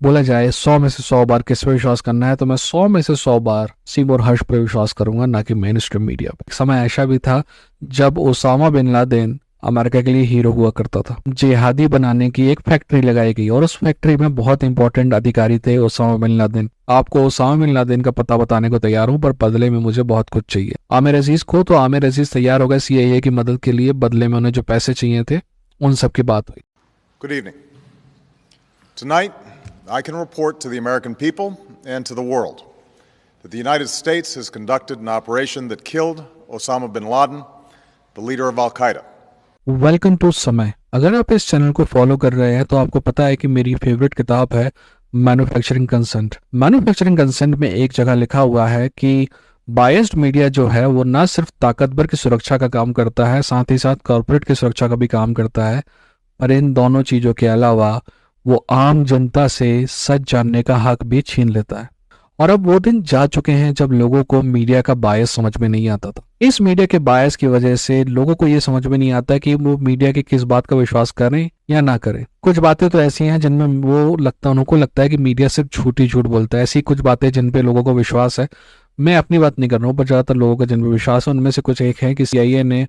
बोला जाए 100 में से 100 बार किस पे विश्वास करना है, तो मैं 100 में से 100 बार सीमोर हर्ष पे विश्वास करूंगा, ना कि मेन स्ट्रीम मीडिया पे। एक समय ऐसा भी था जब ओसामा बिन लादेन अमेरिका के लिए हीरो हुआ करता था। जिहादी बनाने की एक फैक्ट्री लगाई गई और उस फैक्ट्री में बहुत इंपॉर्टेंट अधिकारी थे ओसामा बिन लादेन। आपको ओसामा बिन लादेन का पता बताने को तैयार हूं, पर बदले में मुझे बहुत कुछ चाहिए। आमिर अजीज को तो आमिर अजीज तैयार हो गए सीआईए की मदद के लिए, बदले में उन्हें जो पैसे चाहिए थे उन सब की बात हुई। Good evening. Tonight, I can report to the American people and to the world that the United States has conducted an operation that killed Osama bin Laden, the leader of Al-Qaeda. Welcome to Samay. अगर आप इस channel को follow कर रहे हैं तो आपको पता है कि मेरी फेवरेट किताब है मैन्युफैक्चरिंग कंसेंट। मैन्युफैक्चरिंग कंसेंट में एक जगह लिखा हुआ है कि बायस्ड मीडिया जो है वो ना सिर्फ ताकतवर की सुरक्षा का काम करता है, साथ ही साथ कॉर्पोरेट की सुरक्षा का भी काम करता है, पर इन दोनों चीजों के अलावा वो आम जनता से सच जानने का हक भी छीन लेता है। और अब वो दिन जा चुके हैं जब लोगों को मीडिया का बायस समझ में नहीं आता था। इस मीडिया के बायस की वजह से लोगों को ये समझ में नहीं आता कि वो मीडिया की किस बात का विश्वास करें या ना करें। कुछ बातें तो ऐसी हैं जिनमें उनको लगता है कि मीडिया सिर्फ झूठी झूठ बोलता है। ऐसी कुछ बातें जिन पे लोगों को विश्वास है, मैं अपनी बात नहीं कर रहा हूँ, पर ज्यादातर लोगों का जिन पे विश्वास है उनमें से कुछ एक है कि सीआईए ने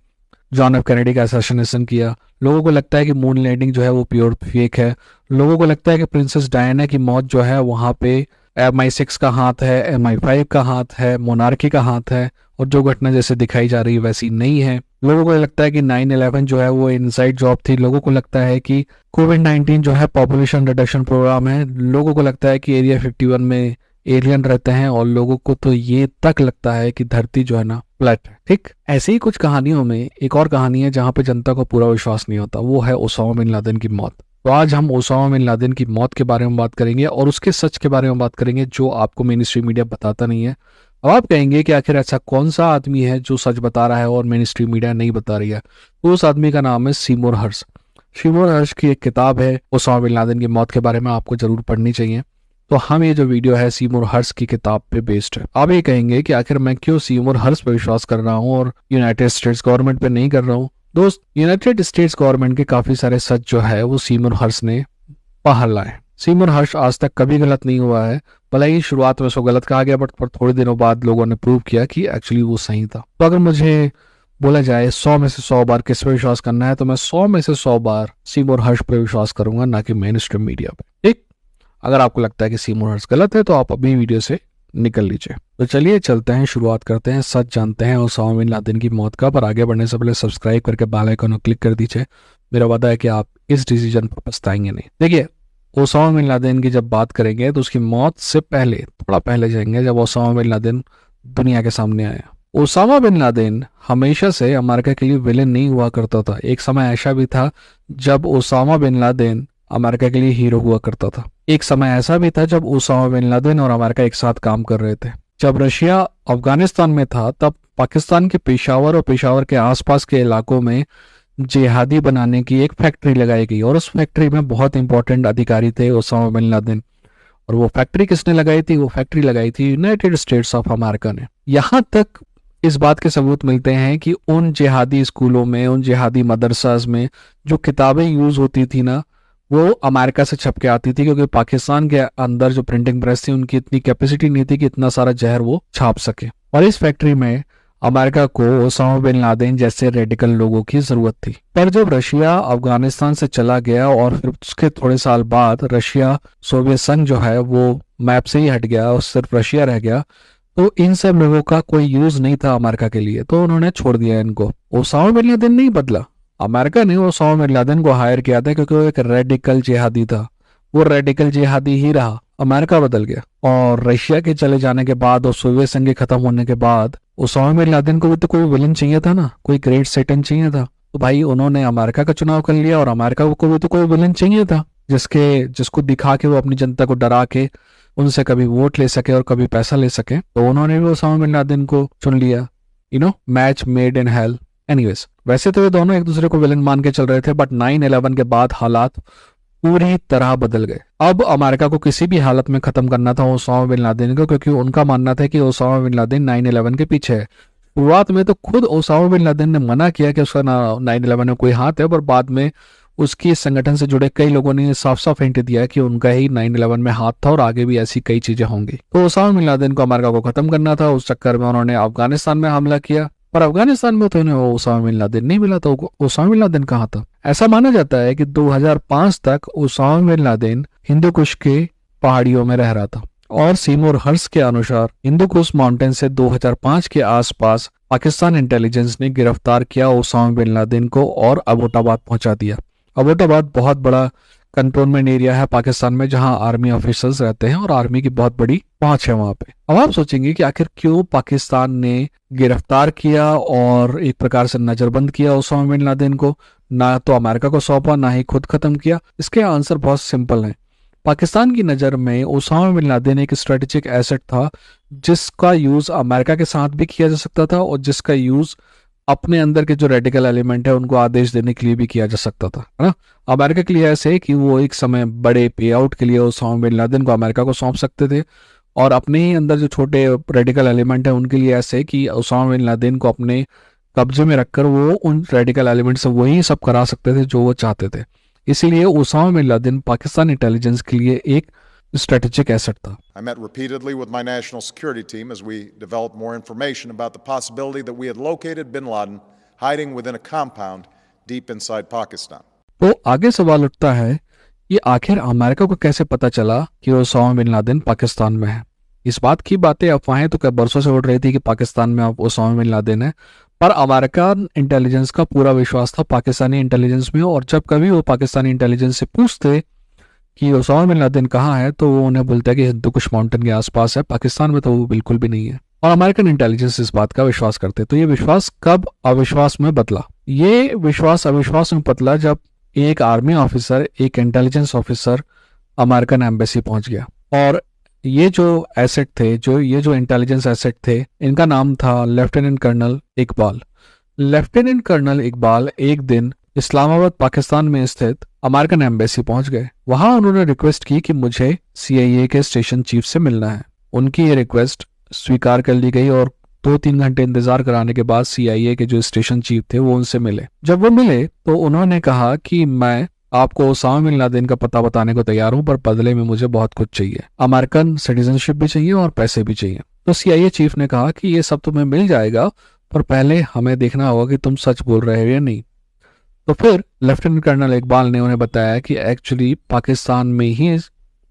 जॉन एफ कैनेडी का असैसिनेशन किया। लोगों को लगता है कि मून लैंडिंग जो है वो प्योर फेक है। लोगों को लगता है कि प्रिंसेस डायना की मौत जो है वहां पे MI6 का हाथ है, MI5 का हाथ है, मोनार्की का हाथ है, और जो घटना जैसे दिखाई जा रही है वैसी नहीं है। लोगों को लगता है कि 9/11 जो है वो इनसाइड जॉब थी। लोगों को लगता है कि कोविड-19 जो है पॉपुलेशन रिडक्शन प्रोग्राम है। लोगों को लगता है कि एरिया 51 में एलियन रहते हैं, और लोगों को तो ये तक लगता है कि धरती जो है ना फ्लैट है। ठीक ऐसे ही कुछ कहानियों में एक और कहानी है जहां पे जनता को पूरा विश्वास नहीं होता, वो है ओसामा बिन लादेन की मौत। तो आज हम ओसामा बिन लादेन की मौत के बारे में बात करेंगे और उसके सच के बारे में बात करेंगे जो आपको मेन स्ट्रीम मीडिया बताता नहीं है। अब आप कहेंगे कि आखिर ऐसा कौन सा आदमी है जो सच बता रहा है और मेन स्ट्रीम मीडिया नहीं बता रही है। तो उस आदमी का नाम है सीमोर हर्ष। सीमोर हर्ष की एक किताब है ओसामा बिन लादेन की मौत के बारे में, आपको जरूर पढ़नी चाहिए। तो हम ये जो वीडियो है सीमोर हर्ष की किताब पे बेस्ड है। आप ये कहेंगे कि आखिर मैं क्यों सीमोर हर्ष पे विश्वास कर रहा हूँ और यूनाइटेड स्टेट्स गवर्नमेंट पे नहीं कर रहा हूँ। दोस्त, यूनाइटेड स्टेट्स गवर्नमेंट के काफी सारे सच जो है वो सीमोर हर्ष ने बाहर लाए। सीमोर हर्ष आज तक कभी गलत नहीं हुआ है, भले ही शुरुआत में उसको गलत कहा गया, बट पर थोड़े दिनों बाद लोगों ने प्रूव किया कि एक्चुअली वो सही था। तो अगर मुझे बोला जाए 100 में से 100 बार किस पे विश्वास करना है, तो मैं 100 में से 100 बार सीमोर हर्ष पे विश्वास करूंगा, ना कि मेन स्ट्रीम मीडिया पे। ठीक, अगर आपको लगता है कि सीमोर हर्ष गलत है तो आप अभी वीडियो से निकल लीजिए। तो चलिए चलते हैं, शुरुआत करते हैं, सच जानते हैं ओसामा बिन लादेन की मौत का। पर आगे बढ़ने से पहले सब्सक्राइब करके बेल आइकन को क्लिक कर दीजिए। मेरा वादा है कि आप इस डिसीजन पर पछताएंगे नहीं। देखिए, ओसामा बिन लादेन की जब बात करेंगे तो उसकी मौत से पहले थोड़ा पहले जाएंगे, जब ओसामा बिन लादेन दुनिया के सामने आया। ओसामा बिन लादेन हमेशा से अमेरिका के लिए विलेन नहीं हुआ करता था। एक समय ऐसा भी था जब ओसामा बिन लादेन अमेरिका के लिए हीरो हुआ करता था। एक समय ऐसा भी था जब ओसामा बिन लादेन और अमेरिका एक साथ काम कर रहे थे। जब रशिया अफगानिस्तान में था तब पाकिस्तान के पेशावर और पेशावर के आसपास के इलाकों में जिहादी बनाने की एक फैक्ट्री लगाई गई, और उस फैक्ट्री में बहुत इंपॉर्टेंट अधिकारी थे ओसामा बिन लादेन। और वो फैक्ट्री किसने लगाई थी? वो फैक्ट्री लगाई थी यूनाइटेड स्टेट्स ऑफ अमेरिका ने। यहाँ तक इस बात के सबूत मिलते हैं कि उन जिहादी स्कूलों में, उन जिहादी मदरसाज में जो किताबें यूज होती थी ना, वो अमेरिका से छप के आती थी, क्योंकि पाकिस्तान के अंदर जो प्रिंटिंग प्रेस थी उनकी इतनी कैपेसिटी नहीं थी कि इतना सारा जहर वो छाप सके। और इस फैक्ट्री में अमेरिका को ओसामा बिन लादेन जैसे रेडिकल लोगों की जरूरत थी। पर जब रशिया अफगानिस्तान से चला गया और फिर उसके थोड़े साल बाद रशिया सोवियत संघ जो है वो मैप से ही हट गया और सिर्फ रशिया रह गया, तो इन सब लोगों का कोई यूज नहीं था अमेरिका के लिए, तो उन्होंने छोड़ दिया इनको। ओसामा बिन लादेन नहीं बदला, अमेरिका ने ओसामा बिन लादेन को हायर किया था क्योंकि वो एक रेडिकल जिहादी था। वो रेडिकल जिहादी ही रहा, अमेरिका बदल गया। और रशिया के चले जाने के बाद और सोवियत संघ के खत्म होने के बाद ओसामा बिन लादेन को भी तो कोई विलन चाहिए था ना, कोई ग्रेट सेटन चाहिए था। तो भाई उन्होंने अमेरिका का चुनाव कर लिया, और अमेरिका को भी तो कोई विलन चाहिए था जिसको दिखा के वो अपनी जनता को डरा के उनसे कभी वोट ले सके और कभी पैसा ले सके। तो उन्होंने भी ओसामा बिन लादेन को चुन लिया। Match made in hell. Anyways, वैसे तो ये दोनों एक दूसरे को विलन मान के चल रहे थे, बट 9/11 के बाद हालात पूरी तरह बदल गए। अब अमेरिका को किसी भी हालत में खत्म करना था ओसामा बिन लादेन को, क्योंकि उनका मानना था कि ओसामा बिन लादेन 9/11 के पीछे है। शुरुआत में तो खुद ओसामा बिन लादेन ने मना किया कि उसका 9/11 में कोई हाथ है, पर बाद में उसकी इस संगठन से जुड़े कई लोगों ने साफ साफ हिंट दिया कि उनका ही 9/11 में हाथ था और आगे भी ऐसी कई चीजें होंगी। तो ओसामा बिन लादेन को अमेरिका को खत्म करना था, उस चक्कर में उन्होंने अफगानिस्तान में हमला किया। पर अफगानिस्तान में तो उन्हें ओसामा बिन लादेन नहीं मिला, तो ओसामा बिन लादेन कहाँ था? ऐसा माना जाता है कि 2005 तक Osama bin Laden Hindu Kush के पहाड़ियों में रह रहा था और सीमोर हर्स के अनुसार हिंदू कुश माउंटेन से 2005 के आसपास पाकिस्तान इंटेलिजेंस ने गिरफ्तार किया ओसामा बिन लादेन को और अबोटाबाद पहुंचा दिया। अबोटाबाद बहुत बड़ा कंटोनमेंट एरिया है पाकिस्तान में, जहां आर्मी ऑफिसर्स रहते हैं और आर्मी की बहुत बड़ी पहुंच है वहां पे। अब आप सोचेंगे कि आखिर क्यों पाकिस्तान ने गिरफ्तार किया और एक प्रकार से नजरबंद किया ओसामा बिन लादेन को, ना तो अमेरिका को सौंपा ना ही खुद खत्म किया? इसके आंसर बहुत सिंपल है। पाकिस्तान की नज़र में ओसामा बिन लादेन एक स्ट्रेटेजिक एसेट था जिसका यूज अमेरिका के साथ भी किया जा सकता था और जिसका यूज अपने अंदर के जो रेडिकल एलिमेंट है उनको आदेश देने के लिए भी किया जा सकता था, है ना। अमेरिका के लिए ऐसे कि वो एक समय बड़े पे आउट के लिए ओसामा बिन लादेन को अमेरिका को सौंप सकते थे, और अपने ही अंदर जो छोटे रेडिकल एलिमेंट है उनके लिए ऐसे कि ओसामा बिन लादेन को अपने कब्जे में रखकर वो उन रेडिकल एलिमेंट से वही सब करा सकते थे जो वो चाहते थे। इसीलिए Osama bin Laden Pakistan intelligence के लिए एक स्ट्रेटेजिक एसेट था। I met repeatedly with my national security team as we developed more information about the possibility that we had located bin Laden hiding within a compound deep inside Pakistan. तो आगे सवाल उठता है, ये आखिर America को कैसे पता चला कि ओसामा बिन लादेन पाकिस्तान में है? इस बात की बातें अफवाहें तो क्या बरसों से उड़ रही थी कि पाकिस्तान में अब ओसामा बिन लादेन है, पर अमेरिकन इंटेलिजेंस का पूरा विश्वास था पाकिस्तानी इंटेलिजेंस में, और जब कभी वो पाकिस्तानी इंटेलिजेंस से पूछते कि ओसामा बिन लादेन कहाँ है तो वो उन्हें बोलता है कि हिंदू कुश माउंटेन के आसपास है, पाकिस्तान में तो वो बिल्कुल भी नहीं है। और अमेरिकन इंटेलिजेंस इस बात का विश्वास करते। तो ये विश्वास कब अविश्वास में बदला? ये विश्वास अविश्वास में बदला जब एक आर्मी ऑफिसर, एक इंटेलिजेंस ऑफिसर अमेरिकन एम्बेसी पहुंच गया। और ये जो एसेट थे, ये जो इंटेलिजेंस एसेट थे, इनका नाम था lieutenant colonel Iqbal. Lieutenant colonel Iqbal एक दिन इस्लामाबाद पाकिस्तान में स्थित अमेरिकन एम्बेसी पहुंच गए। वहां उन्होंने रिक्वेस्ट की कि मुझे CIA के स्टेशन चीफ से मिलना है। उनकी ये रिक्वेस्ट स्वीकार कर ली गई और 2-3 घंटे इंतजार कराने के बाद CIA के जो स्टेशन चीफ थे वो उनसे मिले। जब वो मिले तो उन्होंने कहा कि मैं आपको ओसामा बिन लादेन का पता बताने को तैयार हूं, पर बदले में मुझे बहुत कुछ चाहिए, अमेरिकन सिटीजनशिप भी चाहिए और पैसे भी चाहिए। तो CIA चीफ ने कहा कि ये सब तुम्हें मिल जाएगा, पर पहले हमें देखना होगा कि तुम सच बोल रहे हो या नहीं। तो फिर लेफ्टिनेंट कर्नल इकबाल ने उन्हें बताया कि एक्चुअली पाकिस्तान में ही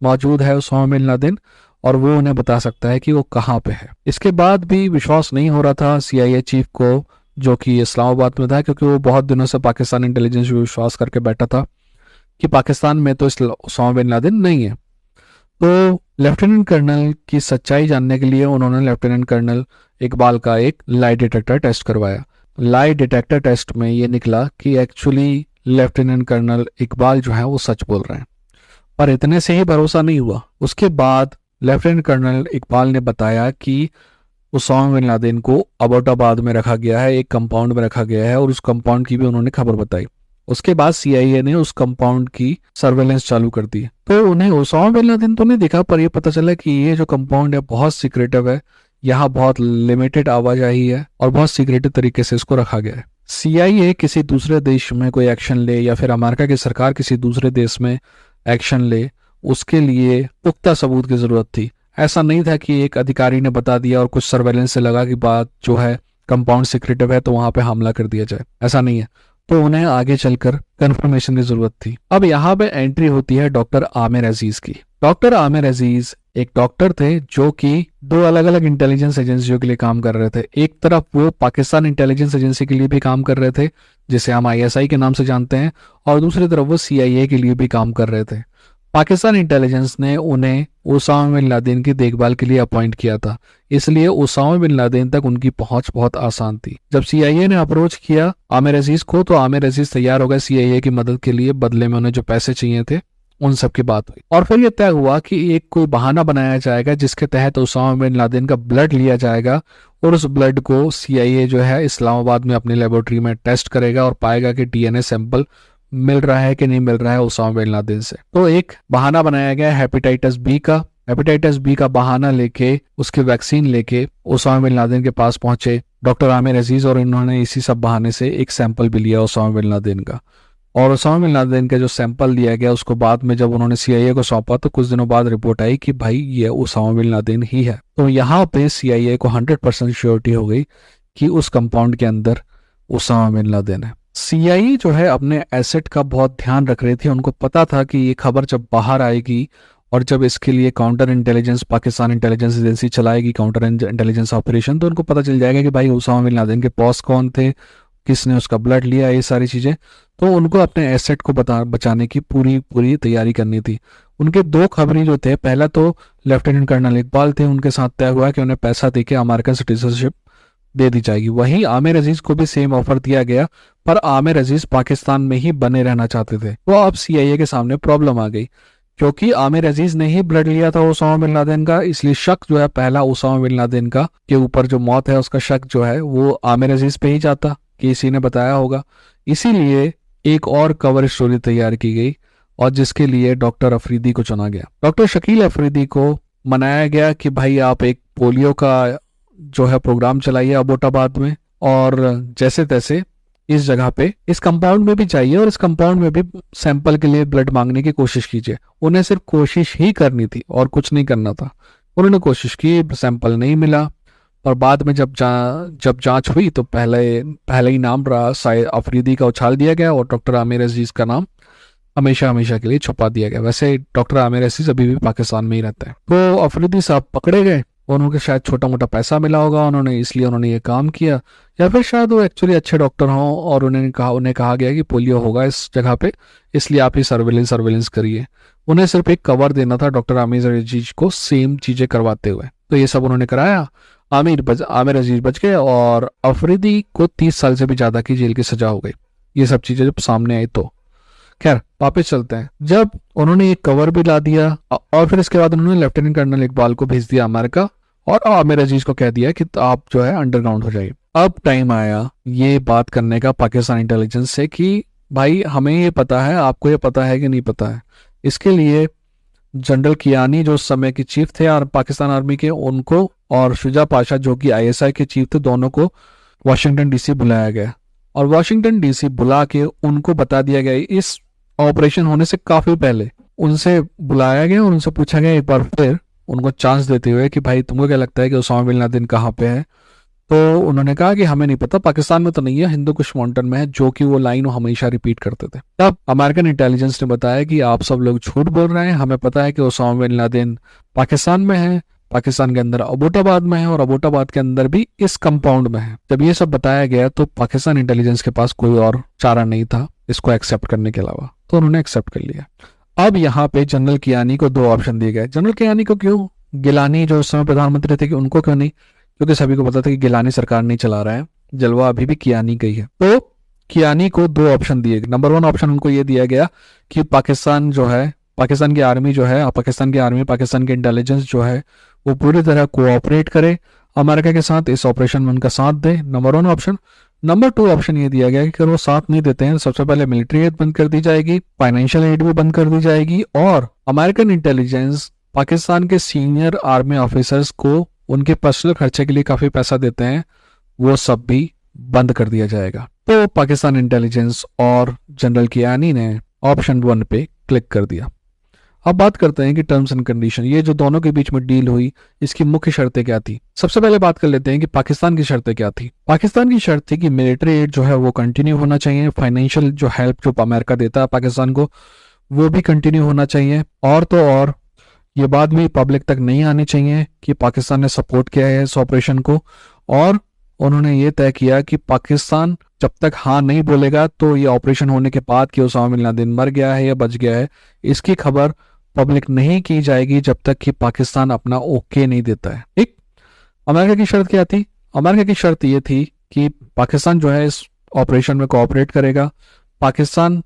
मौजूद है ओसामा बिन लादेन और वो उन्हें बता सकता है कि वो कहाँ पे है। इसके बाद भी विश्वास नहीं हो रहा था CIA चीफ को, जो कि इस्लामाबाद में था, क्योंकि वो बहुत दिनों से पाकिस्तान इंटेलिजेंस पे विश्वास करके बैठा था कि पाकिस्तान में तो ओसामा बिन लादेन नहीं है। तो लेफ्टिनेंट कर्नल की सच्चाई जानने के लिए उन्होंने लेफ्टिनेंट कर्नल इकबाल का एक लाई डिटेक्टर टेस्ट करवाया। लाई डिटेक्टर टेस्ट में ये निकला कि एक्चुअली लेफ्टिनेंट कर्नल इकबाल जो है वो सच बोल रहे हैं, पर इतने से ही भरोसा नहीं हुआ। उसके बाद लेफ्टिनेंट कर्नल इकबाल ने बताया कि ओसामा बिन लादेन को अबोटाबाद में रखा गया है, एक कंपाउंड में रखा गया है, और उस कंपाउंड की भी उन्होंने खबर बताई। उसके बाद CIA ने उस कंपाउंड की सर्वेलेंस चालू कर दी। तो उन्हें ओसामा बिन लादेन तो नहीं दिखा, पर यह पता चला कि ये जो कंपाउंड है बहुत सीक्रेटिव है, यहाँ बहुत लिमिटेड आवाजाही है और बहुत सीक्रेटिव तरीके से इसको रखा गया है। CIA किसी दूसरे देश में कोई एक्शन ले या फिर अमेरिका की सरकार किसी दूसरे देश में एक्शन ले, उसके लिए पुख्ता सबूत की जरूरत थी। ऐसा नहीं था कि एक अधिकारी ने बता दिया और कुछ सर्वेलेंस से लगा कि बात जो है कंपाउंड सीक्रेटिव है तो वहां पे हमला कर दिया जाए, ऐसा नहीं है। तो उन्हें आगे चलकर कंफर्मेशन की जरूरत थी। अब यहाँ पे एंट्री होती है डॉक्टर आमिर अजीज की। डॉक्टर आमिर अजीज एक डॉक्टर थे जो कि 2 अलग अलग इंटेलिजेंस एजेंसियों के लिए काम कर रहे थे। एक तरफ वो पाकिस्तान इंटेलिजेंस एजेंसी के लिए भी काम कर रहे थे, जिसे हम ISI के नाम से जानते हैं, और दूसरी तरफ वो CIA के लिए भी काम कर रहे थे। पाकिस्तान इंटेलिजेंस ने उन्हें ओसामा बिन लादेन की देखभाल के लिए अपॉइंट किया था, इसलिए ओसामा बिन लादेन तक उनकी पहुंच बहुत आसान थी। जब CIA ने अप्रोच किया आमिर अजीज को, तो आमिर अजीज तैयार हो गए CIA की मदद के लिए। बदले में उन्हें जो पैसे चाहिए थे उन सब की बात हुई, और फिर यह तय हुआ कि एक कोई बहाना बनाया जाएगा जिसके तहत ओसामा बिन लादेन का ब्लड लिया जाएगा, और उस ब्लड को CIA जो है इस्लामाबाद में अपनी लेबोरेटरी में टेस्ट करेगा और पाएगा कि DNA सैंपल मिल रहा है कि नहीं मिल रहा है ओसामा बिन लादेन से। तो एक बहाना बनाया गया हेपेटाइटिस बी का। हेपेटाइटिस बी का बहाना लेके, उसकी वैक्सीन लेके ओसामा बिन लादेन के पास पहुंचे डॉक्टर आमिर अजीज, और इन्होंने इसी सब बहाने से एक सैंपल भी लिया ओसामा बिन लादेन का। और ओसामा बिन लादेन का जो सैंपल दिया गया उसको बाद में जब उन्होंने CIA को सौंपा तो कुछ दिनों बाद रिपोर्ट आई कि भाई ये ओसामा बिन लादेन ही है। तो यहाँ पे CIA को 100% श्योरिटी हो गई कि उस कंपाउंड के अंदर ओसामा बिन लादेन है। CIA जो है अपने एसेट का बहुत ध्यान रख रही थी। उनको पता था कि ये खबर जब बाहर आएगी और जब इसके लिए counter intelligence Pakistan intelligence agency चलाएगी काउंटर इंटेलिजेंस ऑपरेशन, तो उनको पता चल जाएगा कि भाई ओसामा बिन लादेन के बॉस कौन थे, किसने उसका ब्लड लिया, ये सारी चीज़ें। तो उनको अपने एसेट को बचाने की पूरी तैयारी करनी थी। उनके दो खबरी जो थे, पहला तो लेफ्टिनेंट कर्नल इकबाल थे, उनके साथ तय हुआ कि उन्हें पैसा देके अमेरिकन सिटीजनशिप दे दी जाएगी। वहीं आमिर अजीज को भी सेम ऑफर दिया गया, पर आमिर अजीज पाकिस्तान में ही बने रहना चाहते थे। तो अब CIA के सामने प्रॉब्लम आ गई, क्योंकि आमिर अजीज ने ही ब्लड लिया था ओसामा बिन लादेन का, इसलिए शक जो है पहला ओसामा बिन लादेन का के ऊपर जो मौत है उसका शक जो है वो आमिर अजीज पे ही जाता कि इसी ने बताया होगा। इसीलिए एक और कवर स्टोरी तैयार की गई और जिसके लिए डॉक्टर अफरीदी को चुना गया। डॉक्टर शकील अफरीदी को मनाया गया कि भाई आप एक पोलियो का जो है प्रोग्राम चलाइए अबोटाबाद में, और जैसे तैसे इस जगह पे इस कंपाउंड में भी चाहिए और इस कंपाउंड में भी सैंपल के लिए ब्लड मांगने की कोशिश कीजिए। उन्हें सिर्फ कोशिश ही करनी थी और कुछ नहीं करना था। उन्होंने कोशिश की, सैंपल नहीं मिला, और बाद में जब जांच हुई तो पहले ही नाम अफरीदी का उछाल दिया गया और डॉक्टर आमिर अजीज का नाम हमेशा के लिए छुपा दिया गया। वैसे डॉक्टर आमिर अजीज अभी भी पाकिस्तान में ही रहते हैं। तो अफरीदी साहब पकड़े गए और उनको शायद छोटा मोटा पैसा मिला होगा इसलिए उन्होंने ये काम किया, या फिर शायद वो एक्चुअली अच्छे डॉक्टर हों और उन्हें कहा गया कि पोलियो होगा इस जगह पे, इसलिए आप ही सर्विलेंस करिए। उन्हें सिर्फ एक कवर देना था डॉक्टर आमिर अजीज को सेम चीजें करवाते हुए। तो ये सब उन्होंने कराया। आमिर अजीज बच गए और अफरीदी को 30 साल से भी ज्यादा की जेल की सजा हो गई। ये सब चीजें जब सामने आई तो खैर वापस चलते हैं। जब उन्होंने एक कवर भी ला दिया और फिर इसके बाद उन्होंने लेफ्टिनेंट कर्नल इकबाल को भेज दिया अमेरिका और आमिर अजीज को कह दिया कि आप जो है अंडरग्राउंड हो जाइए। अब टाइम आया ये बात करने का पाकिस्तान इंटेलिजेंस से कि भाई हमें ये पता है, आपको ये पता है कि नहीं पता है। इसके लिए जनरल कियानी जो उस समय के चीफ थे और पाकिस्तान आर्मी के, उनको और शुजा पाशा जो कि ISI के चीफ थे, दोनों को वाशिंगटन DC बुलाया गया और वाशिंगटन DC बुला के उनको बता दिया गया, इस ऑपरेशन होने से काफी पहले उनसे बुलाया गया और उनसे पूछा गया एक बार फिर उनको चांस देते हुए कि भाई तुमको क्या लगता है कि ओसामा बिन लादेन कहाँ पे है। तो उन्होंने कहा कि हमें नहीं पता, पाकिस्तान में तो नहीं है, हिंदू कुश माउंटेन में है, जो कि वो लाइन वो हमेशा रिपीट करते थे। तब अमेरिकन इंटेलिजेंस ने बताया कि आप सब लोग झूठ बोल रहे हैं, हमें पता है कि ओसामा बिन लादेन पाकिस्तान में है, पाकिस्तान के अंदर अबोटाबाद में है और अबोटाबाद के अंदर भी इस कंपाउंड में है। जब ये सब बताया गया तो पाकिस्तान इंटेलिजेंस के पास कोई और चारा नहीं था इसको एक्सेप्ट करने के अलावा, तो उन्होंने एक्सेप्ट कर लिया। अब यहाँ पे जनरल कियानी को 2 ऑप्शन दिए गए। जनरल कियानी को क्यों, गिलानी जो उस समय प्रधानमंत्री थे कि उनको क्यों नहीं, क्योंकि सभी को पता था कि गिलानी सरकार नहीं चला रहा है, जलवा अभी भी कियानी गई है। तो कियानी को 2 ऑप्शन दिए गए। नंबर 1 ऑप्शन उनको ये दिया गया कि पाकिस्तान जो है, पाकिस्तान की आर्मी जो है, पाकिस्तान के इंटेलिजेंस जो है वो पूरी तरह कोऑपरेट करे अमेरिका के साथ, इस ऑपरेशन में उनका साथ दे। Number 1 option. नंबर 2 ऑप्शन ये दिया गया कि अगर वो साथ नहीं देते हैं, सबसे पहले मिलिट्री एड बंद कर दी जाएगी, फाइनेंशियल एड भी बंद कर दी जाएगी और अमेरिकन इंटेलिजेंस पाकिस्तान के सीनियर आर्मी ऑफिसर्स को उनके पर्सनल खर्चे के लिए काफी पैसा देते हैं, वो सब भी बंद कर दिया जाएगा। तो पाकिस्तान इंटेलिजेंस और जनरल कियानी ने ऑप्शन 1 पे क्लिक कर दिया। अब बात करते हैं कि टर्म्स एंड कंडीशन, ये जो दोनों के बीच में डील हुई इसकी मुख्य शर्तें क्या थी। सबसे पहले बात कर लेते हैं कि पाकिस्तान की शर्तें क्या थी। पाकिस्तान की शर्त थी कि मिलिट्री एड जो है वो कंटिन्यू होना चाहिए, फाइनेंशियल जो हेल्प जो अमेरिका देता है पाकिस्तान को वो भी कंटिन्यू होना चाहिए, और तो और ये बात भी पब्लिक तक नहीं आनी चाहिए कि पाकिस्तान ने सपोर्ट किया है इस ऑपरेशन को। और उन्होंने ये तय किया कि पाकिस्तान जब तक हाँ नहीं बोलेगा तो ये ऑपरेशन होने के बाद कि ओसामा बिन लादेन मर गया है या बच गया है, इसकी खबर पब्लिक नहीं की जाएगी जब तक कि पाकिस्तान अपना ओके नहीं देता है। ठीक। अमेरिका की शर्त क्या थी? अमेरिका की शर्त ये थी कि पाकिस्तान जो है इस ऑपरेशन में कोऑपरेट करेगा, पाकिस्तान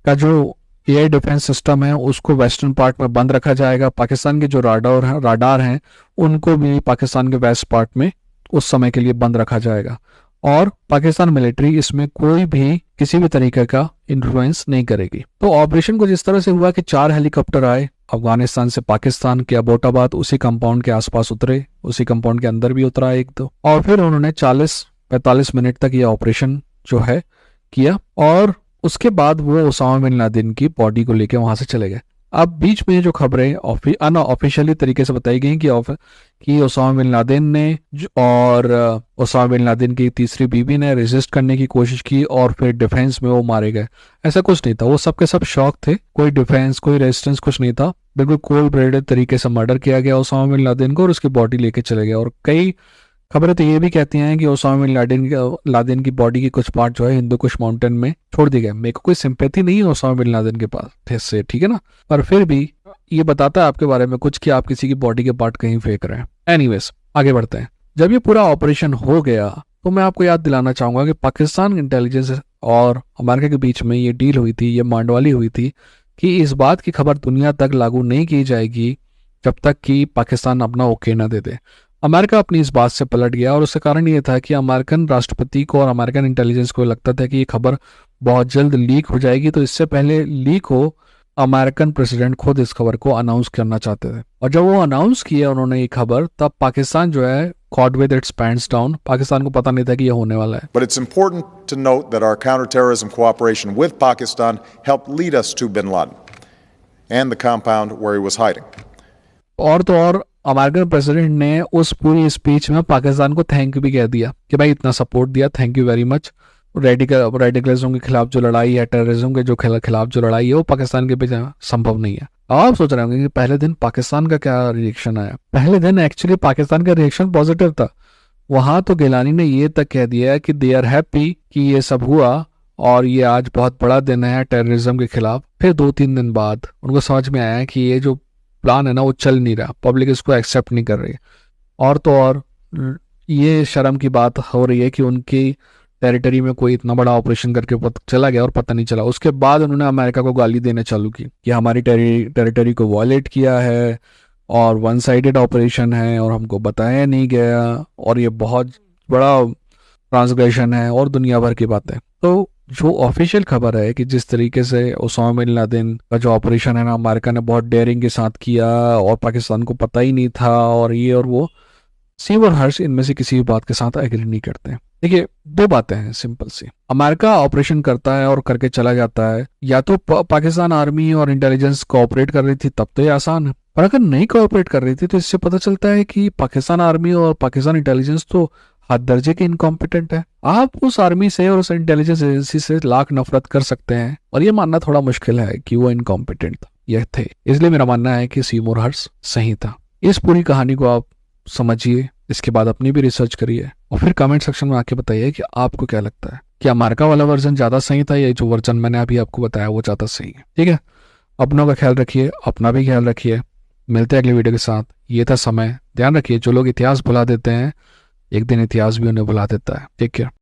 का जो एयर डिफेंस सिस्टम है उसको वेस्टर्न पार्ट में बंद रखा जाएगा, पाकिस्तान के जो राडार हैं उनको भी पाकिस्तान के वेस्ट पार्ट में उस समय के लिए बंद रखा जाएगा, और पाकिस्तान मिलिट्री इसमें कोई भी किसी भी तरीके का इन्फ्लुएंस नहीं करेगी। तो ऑपरेशन को जिस तरह से हुआ कि 4 हेलीकॉप्टर आए अफगानिस्तान से पाकिस्तान के अबोटाबाद, उसी कंपाउंड के आसपास उतरे, उसी कंपाउंड के अंदर भी उतरा 1-2, और फिर उन्होंने 40-45 मिनट तक ये ऑपरेशन जो है किया। और उसके बाद वो ओसामा बिन लादेन की बॉडी को लेके वहां से चले गए। अब बीच में जो खबरें अनऑफिशियली तरीके से बताई गई कि ओसामा बिन लादेन ने और ओसामा बिन लादेन की तीसरी बीवी ने रेजिस्ट करने की कोशिश की और फिर डिफेंस में वो मारे गए। ऐसा कुछ नहीं था, वो सबके सब शौक थे, कोई डिफेंस कोई रेजिस्टेंस कुछ नहीं था। बिल्कुल कोल्ड ब्लडेड तरीके से मर्डर किया गया ओसामा बिन लादेन को और उसकी बॉडी लेके चले गए। और कई खबरें तो ये भी कहती हैं कि ओसामा बिन लादेन की बॉडी की कुछ पार्ट जो है हिंदू कुश माउंटेन में छोड़ दिए गए। मेरे को कोई सिंपैथी नहीं है ओसामा बिन लादेन के पास से, ठीक है ना, पर फिर भी ये बताता है आपके बारे में कुछ कि आप किसी की बॉडी के पार्ट कहीं फेंक रहे हैं। एनीवेज आगे बढ़ते हैं। जब ये पूरा ऑपरेशन हो गया तो मैं आपको याद दिलाना चाहूंगा कि पाकिस्तान इंटेलिजेंस और अमेरिका के बीच में ये डील हुई थी, ये मांडवाली हुई थी कि इस बात की खबर दुनिया तक लागू नहीं की जाएगी जब तक कि पाकिस्तान अपना ओके ना दे दे। अमेरिका अपनी इस बात से पलट गया और उसका कारण ये था कि अमेरिकन राष्ट्रपति को और अमेरिकन इंटेलिजेंस को लगता था कि ये खबर बहुत जल्द लीक हो जाएगी, तो इससे पहले लीक हो अमेरिकन प्रेसिडेंट खुद इस खबर को अनाउंस करना चाहते थे। और जब वो अनाउंस किया उन्होंने ये खबर, तब पाकिस्तान जो है caught with its pants down, Pakistan को पता नहीं था कि ये होने वाला है। But it's important to note that our counterterrorism cooperation with Pakistan helped lead us to bin Laden and the compound where he was hiding. और तो और अमेरिकन प्रेसिडेंट ने उस पूरी स्पीच में पाकिस्तान को थैंक यू भी कह दिया कि भाई इतना सपोर्ट दिया, thank you very much. Radicalism के खिलाफ जो लड़ाई है, टेररिज्म के जो खिलाफ जो लड़ाई है, वो पाकिस्तान के पीछे संभव नहीं है। आप सोच रहे होंगे कि पहले दिन पाकिस्तान का क्या रिएक्शन आया। पहले दिन एक्चुअली पाकिस्तान का रिएक्शन पॉजिटिव था। वहां तो गिलानी ने ये तक कह दिया कि दे आर हैप्पी कि ये सब हुआ और ये आज बहुत बड़ा दिन है टेररिज्म के खिलाफ। फिर 2-3 दिन बाद उनको समझ में आया कि ये जो प्लान है ना वो चल नहीं रहा, पब्लिक इसको एक्सेप्ट नहीं कर रही। और तो और ये शर्म की बात हो रही है कि उनकी टेरिटरी में कोई इतना बड़ा ऑपरेशन करके चला गया और पता नहीं चला। उसके बाद उन्होंने अमेरिका को गाली देने चालू की कि हमारी टेरिटरी को वॉयलेट किया है और वन साइडेड ऑपरेशन है और हमको बताया नहीं गया और ये बहुत बड़ा ट्रांसग्रेशन है और दुनिया भर की बातें। तो जो ऑफिशियल खबर है कि जिस तरीके से ओसामा बिन लादेन का जो ऑपरेशन है ना अमेरिका ने बहुत डेयरिंग के साथ किया और पाकिस्तान को पता ही नहीं था और ये और वो, सीम और हर्ष इनमें से किसी भी बात के साथ एग्री नहीं करते हैं। देखिए 2 बातें हैं सिंपल सी। अमेरिका ऑपरेशन करता है और करके चला जाता है, या तो पाकिस्तान आर्मी और इंटेलिजेंस कोऑपरेट कर रही थी तब तो ये आसान है, पर अगर नहीं कोऑपरेट कर रही थी तो इससे पता चलता है कि पाकिस्तान आर्मी और पाकिस्तान इंटेलिजेंस तो हद दर्जे के इनकॉम्पिटेंट है। आप उस आर्मी से और उस इंटेलिजेंस एजेंसी से लाख नफरत कर सकते हैं और ये मानना थोड़ा मुश्किल है कि वो इनकॉम्पिटेंट ये थे। इसलिए मेरा मानना है कि सीमोर हर्ष सही था। इस पूरी कहानी को आप समझिए, इसके बाद अपनी भी रिसर्च करिए और फिर कमेंट सेक्शन में आके बताइए कि आपको क्या लगता है कि अमेरिका वाला वर्जन ज्यादा सही था या जो वर्जन मैंने अभी आपको बताया वो ज्यादा सही है। ठीक है, अपनों का ख्याल रखिए, अपना भी ख्याल रखिए। मिलते हैं अगले वीडियो के साथ। ये था समय। ध्यान रखिए, जो लोग इतिहास भुला देते हैं एक दिन इतिहास भी उन्हें भुला देता है। Take care.